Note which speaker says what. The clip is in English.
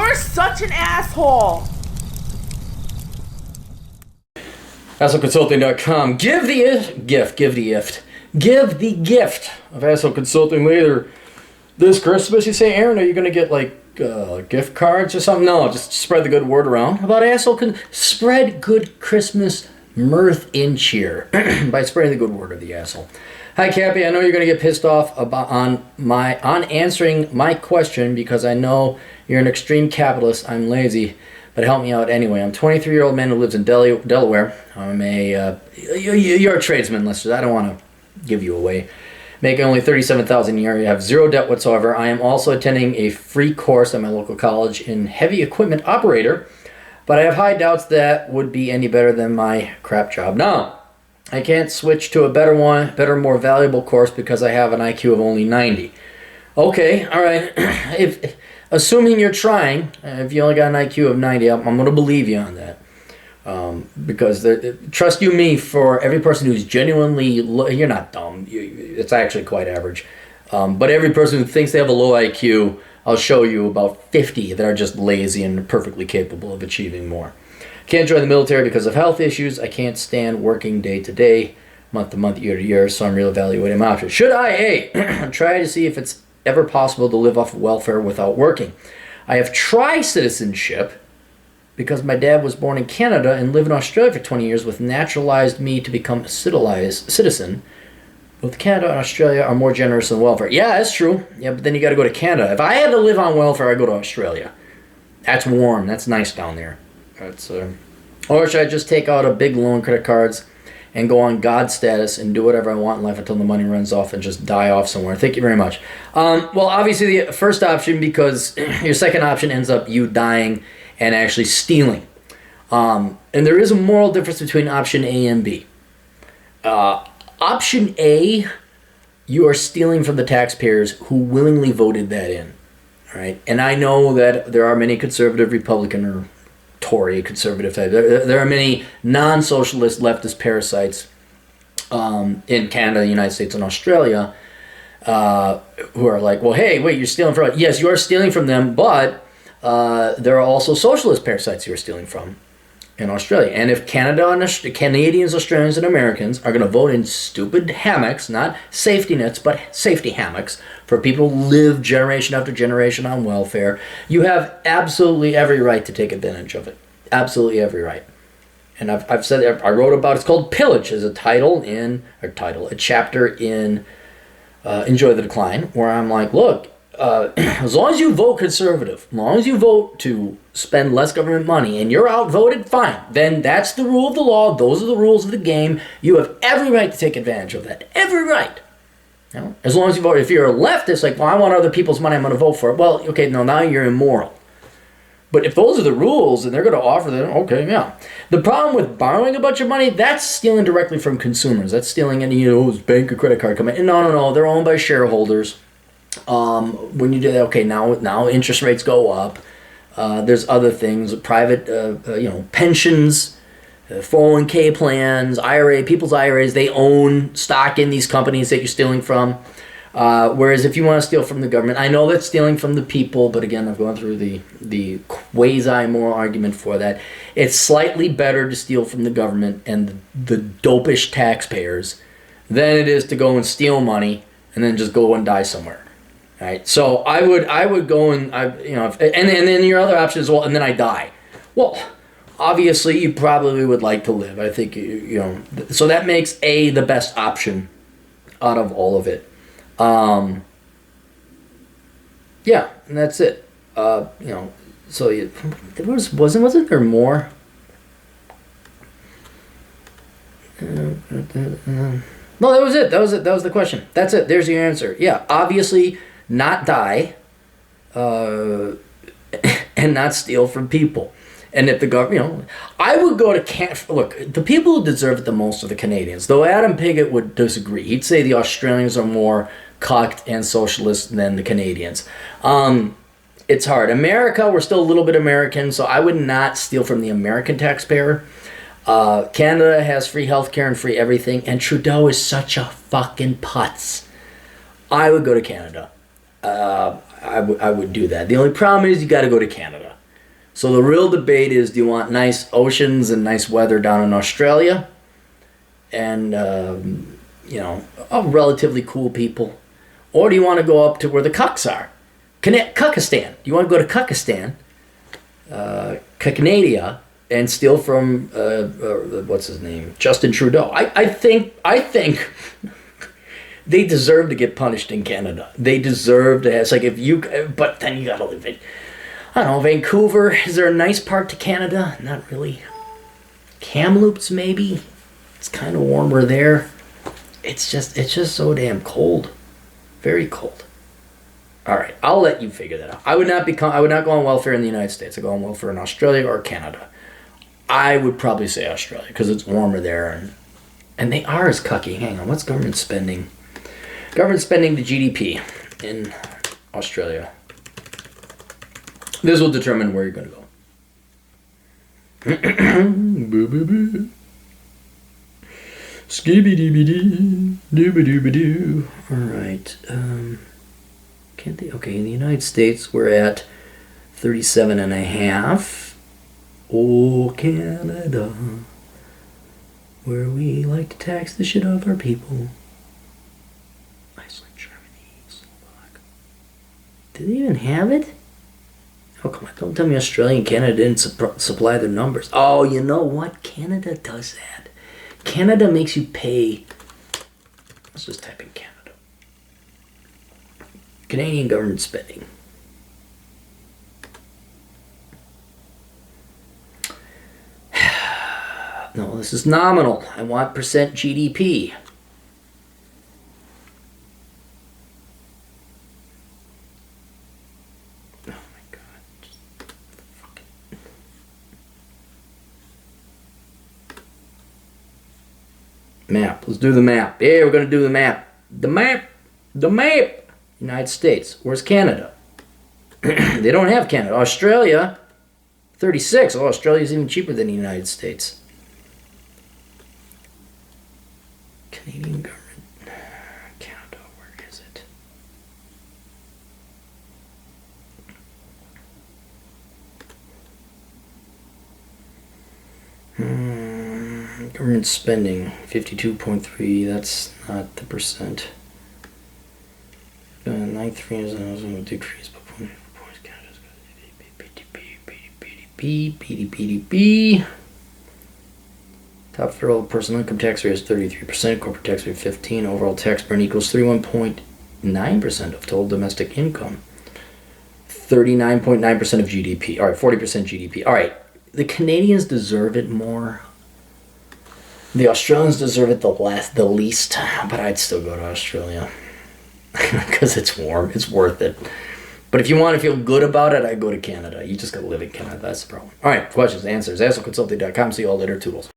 Speaker 1: You're such an asshole.
Speaker 2: AssholeConsulting.com. Give the gift of Asshole Consulting later this Christmas. You say, Aaron, are you going to get like gift cards or something? No, just spread the good word around about spread good Christmas mirth and cheer by spreading the good word of the asshole. Hi, Cappy. I know you're going to get pissed off about on answering my question because I know you're an extreme capitalist. I'm lazy, but help me out anyway. I'm a 23-year-old man who lives in Delaware. I'm you're a tradesman, listeners. I don't want to give you away. Making only $37,000 a year. You have zero debt whatsoever. I am also attending a free course at my local college in heavy equipment operator, but I have high doubts that would be any better than my crap job. Now, I can't switch to a better, more valuable course because I have an IQ of only 90. Okay, all right. Assuming you're trying, if you only got an IQ of 90, I'm going to believe you on that. Because trust you me, for every person who's genuinely, you're not dumb. It's actually quite average. But every person who thinks they have a low IQ, I'll show you about 50 that are just lazy and perfectly capable of achieving more. Can't join the military because of health issues. I can't stand working day to day, month to month, year to year, so I'm reevaluating my options. Should I, A, try to see if it's ever possible to live off of welfare without working? I have tri-citizenship because my dad was born in Canada and lived in Australia for 20 years, which naturalized me to become a citizen. Both Canada and Australia are more generous in welfare. Yeah, that's true. Yeah, but then you got to go to Canada. If I had to live on welfare, I'd go to Australia. That's warm. That's nice down there. Or should I just take out a big loan, credit cards, and go on God status and do whatever I want in life until the money runs off and just die off somewhere? Thank you very much. Well, obviously the first option, because your second option ends up you dying and actually stealing. And there is a moral difference between option A and B. Option A, you are stealing from the taxpayers who willingly voted that in. All right? And I know that there are many conservative, Republican, or Tory, conservative type. There are many non-socialist leftist parasites in Canada, the United States, and Australia who are like, well, hey, wait, you're stealing from... Yes, you are stealing from them, but there are also socialist parasites you're stealing from in Australia. And if Canadians, Australians, and Americans are going to vote in stupid hammocks, not safety nets, but safety hammocks, for people who live generation after generation on welfare, you have absolutely every right to take advantage of it. Absolutely every right. And I've said, I wrote about, it's called Pillage, as a a chapter in Enjoy the Decline, where I'm like, look, as long as you vote conservative, as long as you vote to spend less government money and you're outvoted, fine. Then that's the rule of the law. Those are the rules of the game. You have every right to take advantage of that. Every right. You know? As long as you vote. If you're a leftist, like, well, I want other people's money, I'm going to vote for it. Well, okay, no, now you're immoral. But if those are the rules and they're going to offer them, okay, yeah. The problem with borrowing a bunch of money, that's stealing directly from consumers. That's stealing any, bank or credit card company. No. They're owned by shareholders. When you do that, okay, now interest rates go up. There's other things, private, pensions, 401k plans, people's IRAs, they own stock in these companies that you're stealing from. Whereas if you want to steal from the government, I know that's stealing from the people, but again, I've gone through the quasi-moral argument for that. It's slightly better to steal from the government and the dopish taxpayers than it is to go and steal money and then just go and die somewhere. Right, so I would go and then your other option is, well, and then I die. Well, obviously you probably would like to live. I think so that makes A the best option out of all of it. Yeah, and that's it. So wasn't there more? No, that was it. That was the question. That's it. There's your answer. Yeah, obviously not die, and not steal from people. And if the government, I would go to look, the people who deserve it the most are the Canadians. Though Adam Piggott would disagree. He'd say the Australians are more cucked and socialist than the Canadians. It's hard. America, we're still a little bit American, so I would not steal from the American taxpayer. Canada has free healthcare and free everything, and Trudeau is such a fucking putz. I would go to Canada. I would do that. The only problem is you got to go to Canada. So the real debate is, do you want nice oceans and nice weather down in Australia? And, relatively cool people. Or do you want to go up to where the cucks are? Kukistan. Do you want to go to Kukistan, Canada, and steal from, what's his name? Justin Trudeau. I think they deserve to get punished in Canada. They deserve to. It's like but then you gotta live in, I don't know, Vancouver. Is there a nice part to Canada? Not really. Kamloops, maybe. It's kind of warmer there. It's just so damn cold. Very cold. All right, I'll let you figure that out. I would not go on welfare in the United States. I go on welfare in Australia or Canada. I would probably say Australia because it's warmer there, and they are as cucky. Hang on, what's government spending? Government spending to GDP in Australia. This will determine where you're going to go. Skibby-dibby-doo, dooba-dooba-doo. All right. Can't they? Okay, in the United States, we're at 37.5. Oh, Canada, where we like to tax the shit out of our people. Iceland, Germany, Slovak. Did they even have it? Oh, come on. Don't tell me Australia and Canada didn't supply their numbers. Oh, you know what? Canada does that. Canada makes you pay. Let's just type in Canada. Canadian government spending. No, this is nominal. I want percent GDP. Oh my God. Just fuck it. Map. Let's do the map. Yeah, we're going to do the map. The map. United States. Where's Canada? They don't have Canada. Australia, 36. Oh, Australia's even cheaper than the United States. Canadian government. Canada, where is it? Government spending, 52.3. That's not the percent. 93 is a decrease. PDP. Top federal personal income tax rate is 33%. Corporate tax rate 15%. Overall tax burden equals 31.9% of total domestic income. 39.9% of GDP. All right, 40% GDP. All right, the Canadians deserve it more. The Australians deserve it the least. But I'd still go to Australia. Because it's warm. It's worth it. But if you want to feel good about it, I'd go to Canada. You just got to live in Canada. That's the problem. All right, questions, answers. AskConsulting.com. See you all later. Toodles.